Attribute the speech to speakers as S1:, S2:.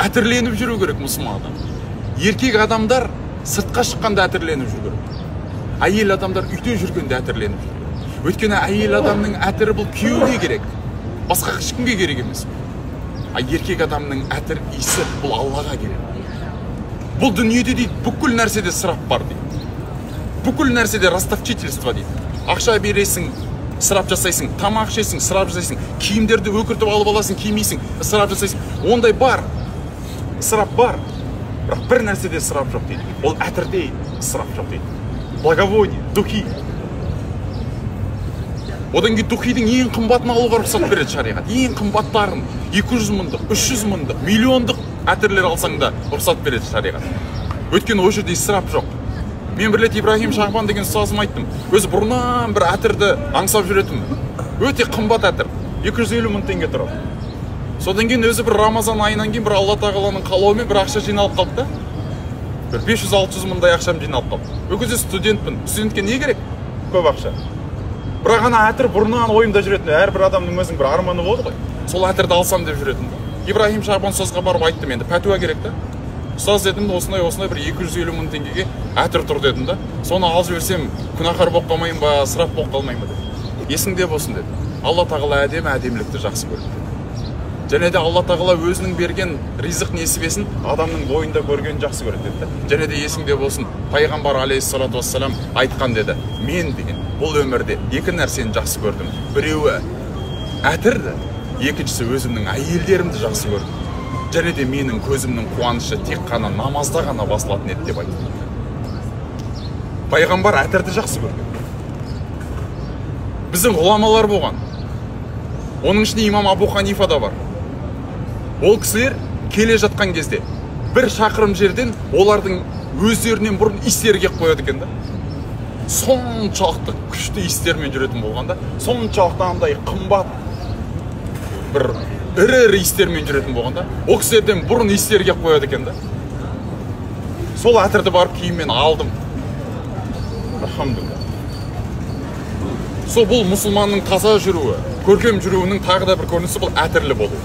S1: әтірленіп жүру керек мұсылман адам. Еркек адамдар сыртқа шыққанда әтірленіп жүру керек. Әйел адамдар үйде жүргенде әтірленіп жүру керек. Өйткені әйел адамның әтірі бұл күйеуге керек, басқа ешкімге керек емес. Еркек адамның әтір иісі бұл Аллаға керек. Бұл дүниеде дейді, бүкіл нәрседе сырап бар дейді. Бүкіл нәрседе растовчительство дейді. Ақша бересің, сырап жасайсың, тамақ ішесің, сырап жасайсың, киімдерді өкіртіп алып аласың, кимейсің, сырап жасайсың. Ондай бар, сырап бар. Бірақ бір нәрседе сырап жоқ дейді. Ол әтірде сырап жоқ дейді. Благовоние, духи. Одан кейін духидің ең қымбатын алуға рұқсат береді шариғат. Ең қымбаттарын 200 мыңдық, 300 мыңдық, миллиондық әтірлер алсаң да рұқсат береді шариғат. Өйткені ол жерде ысырап жоқ. Мен бір рет Ибрахим Шахбан деген ұстазым айттым. Өзі бұрыннан бір әтірді аңсап жүретін. Өте қымбат әтір. 250 мың теңге тұрады. Содан кейін өзі бір Рамазан айынан кейін бір Алла тағаланың қалауымен бір ақша жиналып қалды да. Бір 500-600 мыңдай ақшам жиналып қалды. Ол кезде студентпін. Студентке не керек? Көп ақша. Бірақ ана әтір бұрыннан ойымда жүретін. Әрбір адамның өзінің бір арманы болды ғой. Сол әтірді алсам деп жүретін. Ибрахим Шахбан ұстазға барып айттым, енді пәтуа керек та. Ұстаз дедім, осындай бір 250 мың теңгеге әтір тұр дедім да. Соны алып жіберсем, күнәһар болып қалмайын ба, ысырап болып қалмайын ба деді. Есіңде болсын деді. Алла тағала әдемілікті жақсы көреді. Және де Алла тағала өзінің берген ризық несібесін адамның бойында көргенін жақсы көреді деді. Және де есіңде болсын, пайғамбар алейхиссалату вассалам айтқан деді. Мен деген бұл өмірде екі нәрсені жақсы көрдім. Біреуі әтірді, екіншісі өзімнің әйелдерімді жақсы көрдім. Және де менің көзімнің қуанышы тек қана намазда ғана басылатын еді деп айтты. Пайғамбар әтірді жақсы көрген. Біздің ғұламалар болған. Оның ішінде имам Абу Ханифа да бар. Ол кісілер келе жатқан кезде бір шақырым жерден олардың өздерінен бұрын истері келіп қояды екен да. Соншалықты күшті истермен жүретін болғанда, соншалықты андай қымбат бір ірі истермен жүретін болғанда, ол кісілерден бұрын истері келіп қояды екен да. Сол әтірді барып киіммен алдым. Алхамдулилlah. Сол бұл мұсылманның таза жүруі, көркем жүруінің тағы да бір көрінісі бұл әтірлі болу.